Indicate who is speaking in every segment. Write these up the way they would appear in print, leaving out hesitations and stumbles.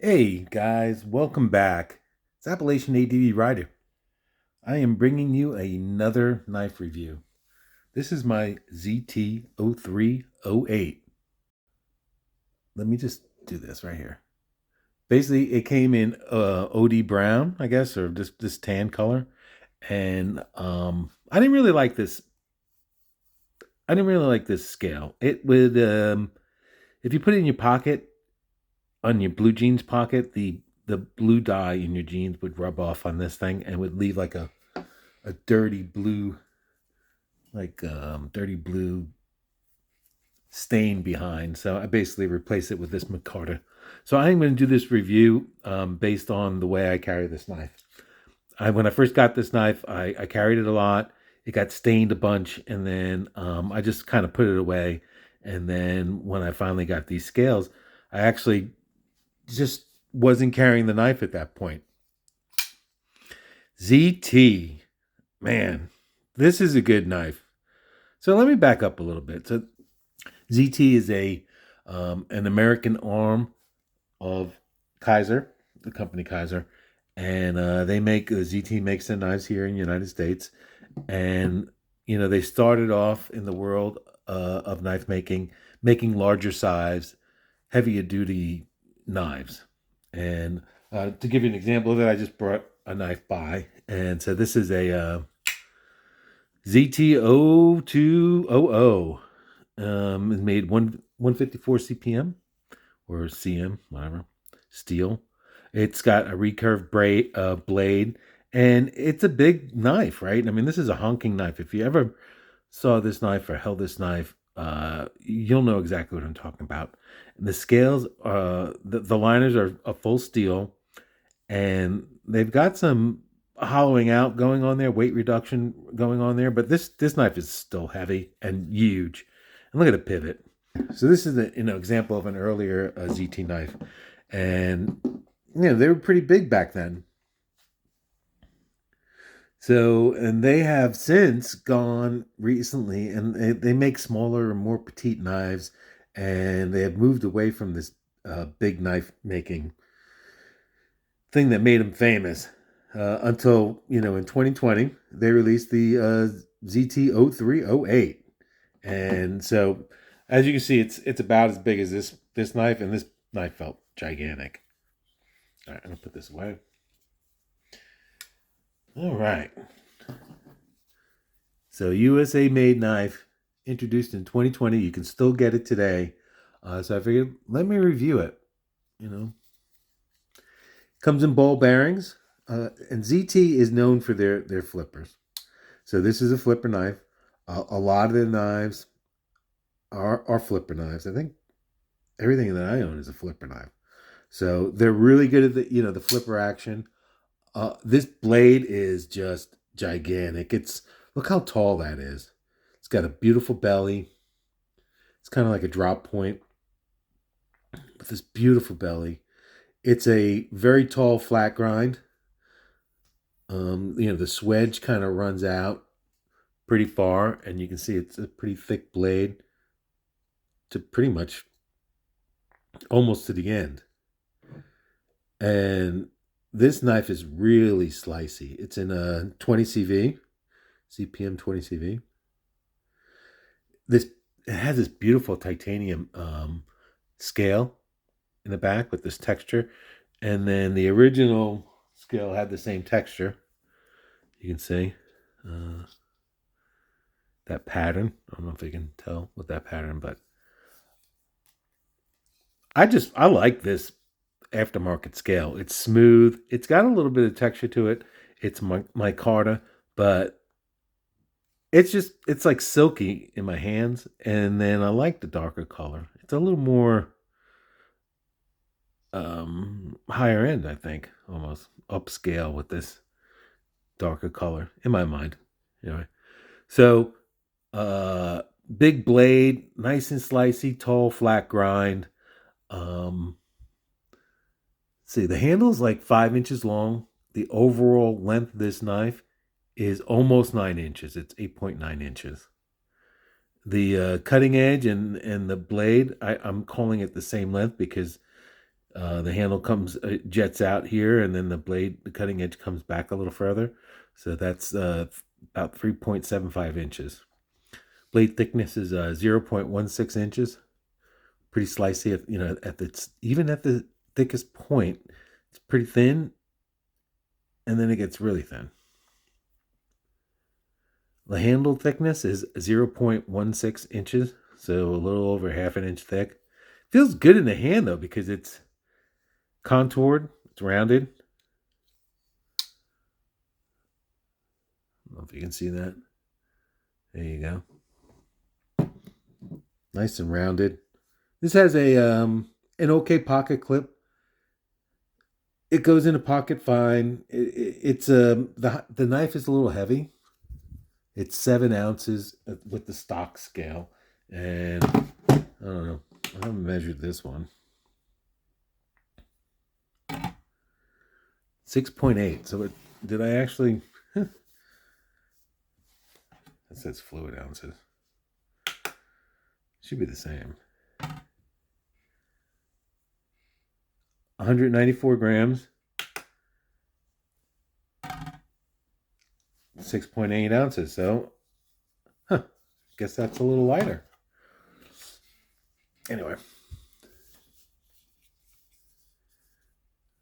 Speaker 1: Hey guys, welcome back. It's Appalachian ADV Rider. I am bringing you another knife review. This is my ZT0308. Let me just do this right here. Basically, it came in OD brown, I guess, or this tan color, and I didn't really like this. I didn't really like this scale. It would, if you put it in your pocket, on your blue jeans pocket, the blue dye in your jeans would rub off on this thing and would leave like a dirty blue, dirty blue stain behind. So I basically replaced it with this micarta. So I'm going to do this review based on the way I carry this knife. When I first got this knife, I carried it a lot. It got stained a bunch, and then I just kind of put it away. And then when I finally got these scales, I actually just wasn't carrying the knife at that point. ZT, man, this is a good knife. So let me back up a little bit. So ZT is an American arm of Kaiser, the company Kaiser, and ZT makes the knives here in the United States, and they started off in the world of knife making larger size, heavier duty knives. And to give you an example of it, I just brought a knife by, and so this is a ZT0200. Is made 154 CPM or CM, whatever, steel. It's got a recurved blade, and it's a big knife, right? I mean, this is a honking knife. If you ever saw this knife or held this knife, you'll know exactly what I'm talking about. And the scales, the liners are a full steel, and they've got some hollowing out going on there, weight reduction going on there, but this knife is still heavy and huge. And look at the pivot. So this is an example of an earlier ZT knife, and they were pretty big back then. So, and they have since gone recently, and they make smaller and more petite knives, and they have moved away from this big knife making thing that made them famous until in 2020 they released the ZT0308, and so as you can see, it's about as big as this knife, and this knife felt gigantic. All right, I'm gonna put this away. All right. So USA made knife, introduced in 2020. You can still get it today. So I figured, let me review it. Comes in ball bearings, and ZT is known for their flippers. So this is a flipper knife. A lot of the knives are flipper knives. I think everything that I own is a flipper knife. So they're really good at the flipper action. This blade is just gigantic. Look how tall that is. It's got a beautiful belly. It's kind of like a drop point with this beautiful belly. It's a very tall flat grind. The swedge kind of runs out pretty far, and you can see it's a pretty thick blade to pretty much almost to the end. And this knife is really slicey. It's in a 20 CV, CPM 20 CV. It has this beautiful titanium scale in the back with this texture, and then the original scale had the same texture. You can see that pattern. I don't know if you can tell with that pattern, but I like this aftermarket scale. It's smooth. It's got a little bit of texture to it. It's micarta, but it's like silky in my hands. And then I like the darker color. It's a little more higher end, I think, almost upscale with this darker color in my mind. Anyway, so big blade, nice and slicey, tall, flat grind. See, the handle is like 5 inches long. The overall length of this knife is almost 9 inches. It's 8.9 inches. The cutting edge and the blade, I'm calling it the same length because The handle comes jets out here, and then the cutting edge comes back a little further. So that's about 3.75 inches. Blade thickness is 0.16 inches. Pretty slicey. Even at the thickest point, it's pretty thin, and then it gets really thin. The handle thickness is 0.16 inches, so a little over half an inch thick. Feels good in the hand though because it's contoured, it's rounded. I don't know if you can see that. There you go. Nice and rounded. This has an okay pocket clip. It goes in a pocket fine. The knife is a little heavy. It's 7 ounces with the stock scale, and I don't know. I haven't measured this one. 6.8. So did I actually? It says fluid ounces. Should be the same. 194 grams. 6.8 ounces. So, guess that's a little lighter. Anyway.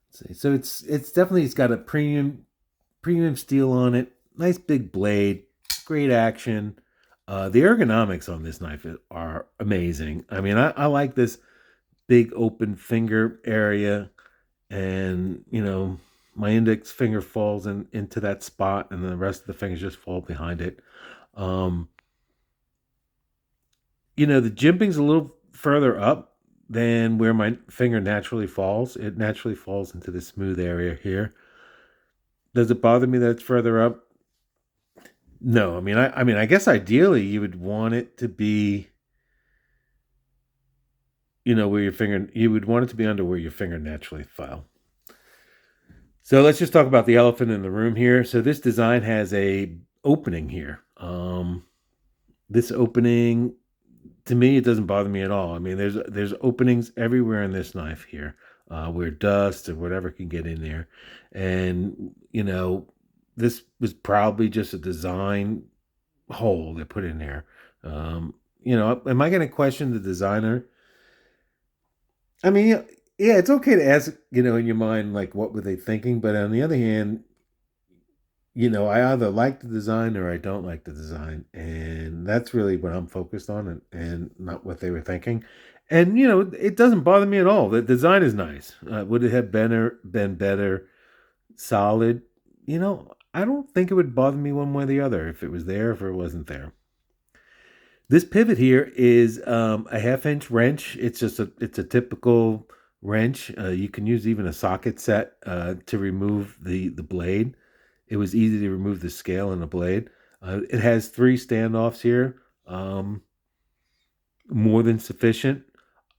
Speaker 1: Let's see. So it's got a premium steel on it. Nice big blade. Great action. The ergonomics on this knife are amazing. I mean, I like this big open finger area, and my index finger falls into that spot, and the rest of the fingers just fall behind it. The jimping's a little further up than where my finger naturally falls. It naturally falls into the smooth area here. Does it bother me that it's further up? No. I guess ideally you would want it to be, where you would want it to be under where your finger naturally fell. So let's just talk about the elephant in the room here. So this design has a opening here. This opening, to me, it doesn't bother me at all. I mean, there's openings everywhere in this knife here, where dust or whatever can get in there. And, this was probably just a design hole they put in there. Am I going to question the designer? I mean, yeah, it's okay to ask, in your mind, like, what were they thinking? But on the other hand, I either like the design or I don't like the design. And that's really what I'm focused on, and not what they were thinking. And, it doesn't bother me at all. The design is nice. Would it have been better solid? I don't think it would bother me one way or the other if it was there, if it wasn't there. This pivot here is a 1/2-inch wrench. It's a typical wrench. You can use even a socket set to remove the blade. It was easy to remove the scale and the blade. It has 3 standoffs here, more than sufficient.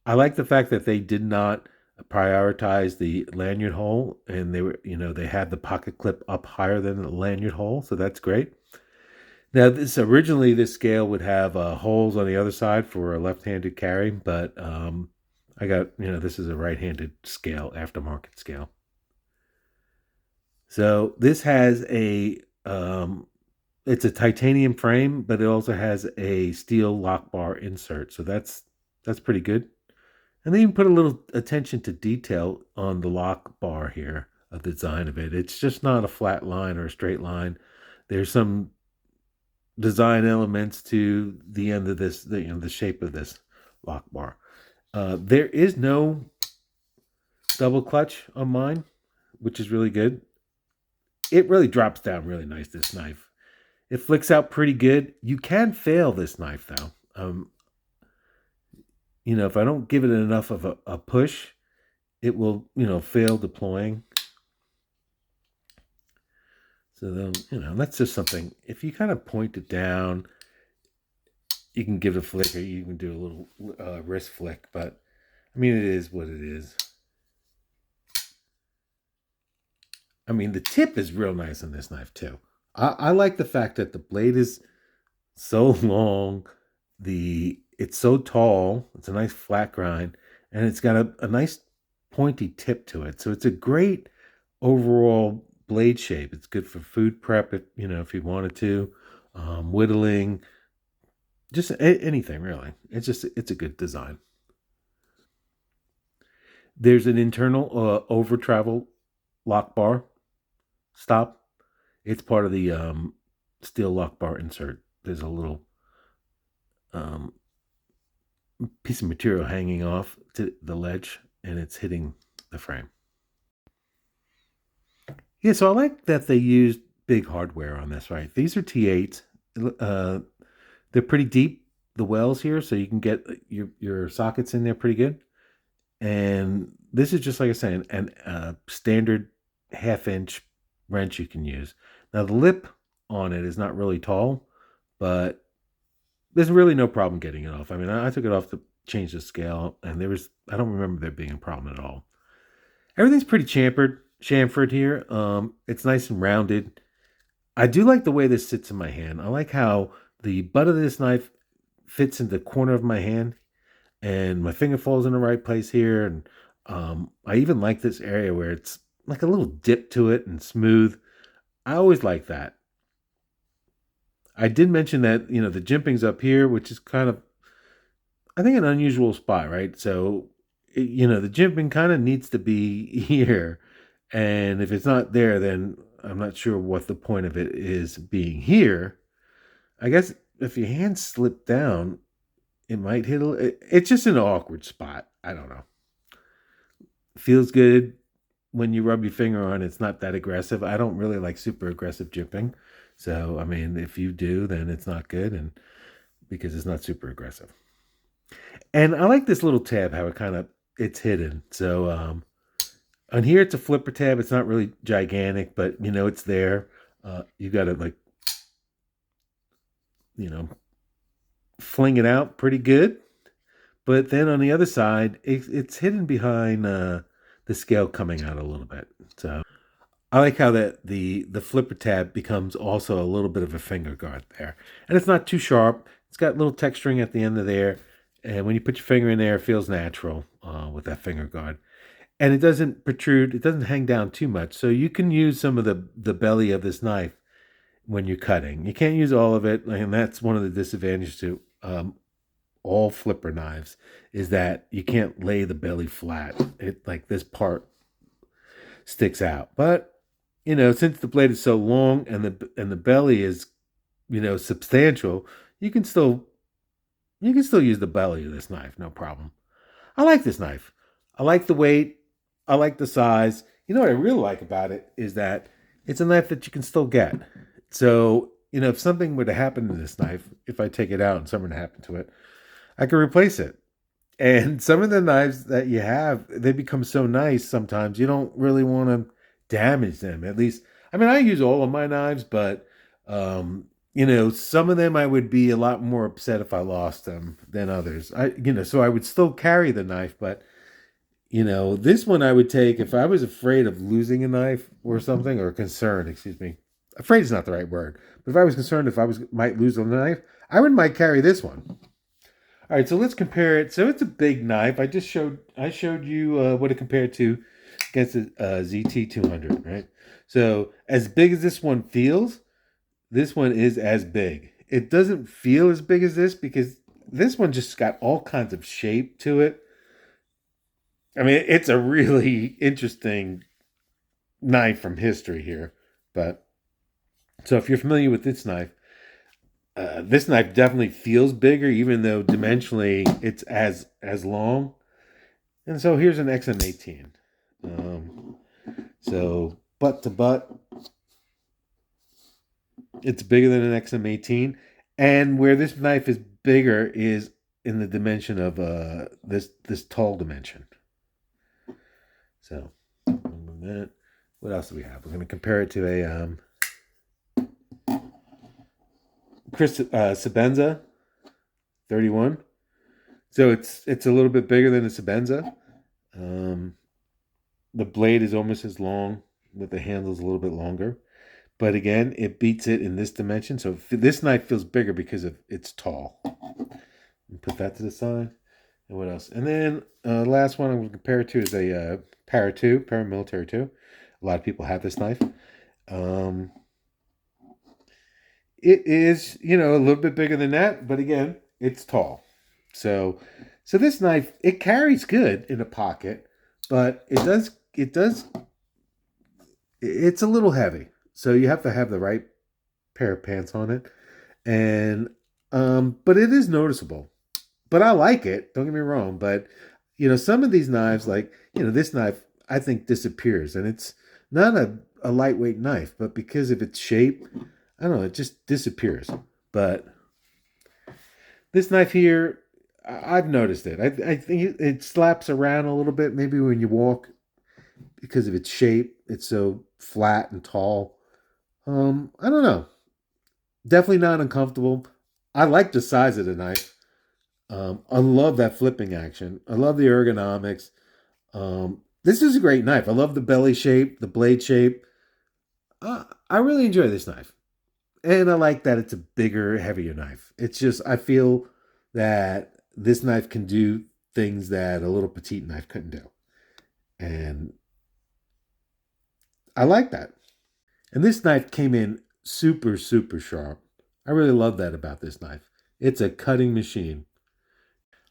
Speaker 1: I like the fact that they did not prioritize the lanyard hole, and they had the pocket clip up higher than the lanyard hole, so that's great. Now, originally this scale would have holes on the other side for a left-handed carry, but I got, this is a right-handed scale, aftermarket scale. So this has it's a titanium frame, but it also has a steel lock bar insert. So that's pretty good. And they even put a little attention to detail on the lock bar here, of the design of it. It's just not a flat line or a straight line. There's some design elements to the end of this, the shape of this lock bar. There is no double clutch on mine, which is really good. It really drops down really nice, this knife. It flicks out pretty good. You can fail this knife though. If I don't give it enough of a push, it will, fail deploying. So that's just something. If you kind of point it down, you can give it a flick, or you can do a little wrist flick. But I mean, it is what it is. I mean, the tip is real nice on this knife too. I like the fact that the blade is so long, it's so tall. It's a nice flat grind, and it's got a nice pointy tip to it. So it's a great overall blade shape. It's good for food prep if if you wanted to, whittling, just anything really. It's a good design. There's an internal over travel lock bar stop. It's part of the steel lock bar insert. There's a little um, piece of material hanging off to the ledge, and it's hitting the frame. Yeah, so I like that they used big hardware on this. Right, these are T8s. Uh, they're pretty deep. The wells here, so you can get your sockets in there pretty good. And this is just like I said, an standard half-inch wrench you can use. Now the lip on it is not really tall, but there's really no problem getting it off. I mean, I took it off to change the scale, and I don't remember there being a problem at all. Everything's pretty chamfered here. It's nice and rounded. I do like the way this sits in my hand. I like how the butt of this knife fits in the corner of my hand, and my finger falls in the right place here. And I even like this area where it's like a little dip to it and smooth. I always like that. I did mention that the jimping's up here, which is kind of, I think, an unusual spot, right? So the jimping kind of needs to be here, and if it's not there, then I'm not sure what the point of it is being here. I guess if your hand slipped down, it might hit. It's just an awkward spot. I don't know. Feels good when you rub your finger on it. It's not that aggressive. I don't really like super aggressive jimping. So, I mean, if you do, then it's not good, and because it's not super aggressive. And I like this little tab, how it's hidden. So, on here it's a flipper tab. It's not really gigantic, but it's there. You got to like, you know, fling it out pretty good. But then on the other side, it's hidden behind the scale coming out a little bit. So I like how the flipper tab becomes also a little bit of a finger guard there, and it's not too sharp. It's got little texturing at the end of there, and when you put your finger in there, it feels natural with that finger guard, and it doesn't protrude. It doesn't hang down too much, so you can use some of the belly of this knife when you're cutting. You can't use all of it, and that's one of the disadvantages to all flipper knives is that you can't lay the belly flat. It like this part sticks out. But since the blade is so long and the belly is substantial, you can still use the belly of this knife, no problem. I like this knife. I like the weight. I like the size. You know what I really like about it is that it's a knife that you can still get. So, if something were to happen to this knife, if I take it out and something happened to it, I can replace it. And some of the knives that you have, they become so nice sometimes you don't really want to damage them. At least, I mean, I use all of my knives, but some of them I would be a lot more upset if I lost them than others. So I would still carry the knife, but this one I would take if I was afraid of losing a knife or something, or concerned, excuse me. Afraid is not the right word, but if I was concerned if might lose a knife, I would might carry this one. All right, so let's compare it. So it's a big knife. I showed you what it compared to against the ZT0308, right? So as big as this one feels, this one is as big. It doesn't feel as big as this because this one just got all kinds of shape to it. I mean, it's a really interesting knife from history here. But so if you're familiar with this knife definitely feels bigger, even though dimensionally it's as long. And so here's an XM18. So butt to butt, it's bigger than an XM18, and where this knife is bigger is in the dimension of this tall dimension. So what else do we have? We're going to compare it to a Chris Sebenza 31. So it's a little bit bigger than a Sebenza. The blade is almost as long, but the handle's a little bit longer. But again, it beats it in this dimension. So this knife feels bigger because of it's tall. Put that to the side. And what else? And then last one I'm going to compare it to is a Para 2, paramilitary 2. A lot of people have this knife. Um, it is, you know, a little bit bigger than that, but again, it's tall. So, so this knife, it carries good in a pocket, but it's a little heavy. So you have to have the right pair of pants on it. And, but it is noticeable. But I like it. Don't get me wrong. But, you know, some of these knives, like, you know, this knife, I think disappears. And it's not a lightweight knife, but because of its shape, I don't know, it just disappears. But this knife here, I've noticed it. I think it slaps around a little bit, maybe when you walk, because of its shape. It's so flat and tall. I don't know. Definitely not uncomfortable. I like the size of the knife. I love that flipping action. I love the ergonomics. This is a great knife. I love the belly shape, the blade shape. I really enjoy this knife. And I like that it's a bigger, heavier knife. It's just, I feel that this knife can do things that a little petite knife couldn't do. And I like that. And this knife came in super, super sharp. I really love that about this knife. It's a cutting machine.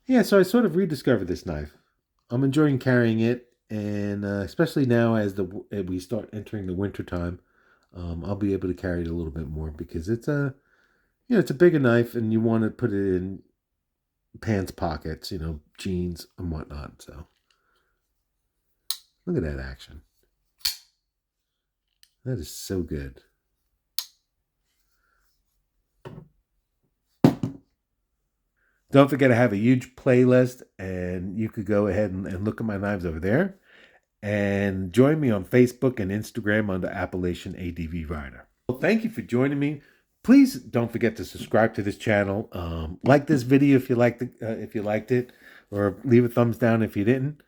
Speaker 1: Yeah, so I sort of rediscovered this knife. I'm enjoying carrying it, and especially now as we start entering the winter time, I'll be able to carry it a little bit more because it's a, you know, it's a bigger knife, and you want to put it in pants pockets, you know, jeans and whatnot. So look at that action. That is so good. Don't forget I have a huge playlist, and you could go ahead and look at my knives over there. And join me on Facebook and Instagram under Appalachian ADV Rider. Well, thank you for joining me. Please don't forget to subscribe to this channel. Like this video if you liked it, or leave a thumbs down if you didn't.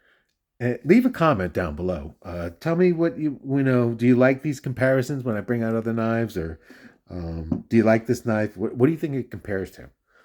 Speaker 1: Leave a comment down below. Tell me what you know. Do you like these comparisons when I bring out other knives, or do you like this knife? What do you think it compares to?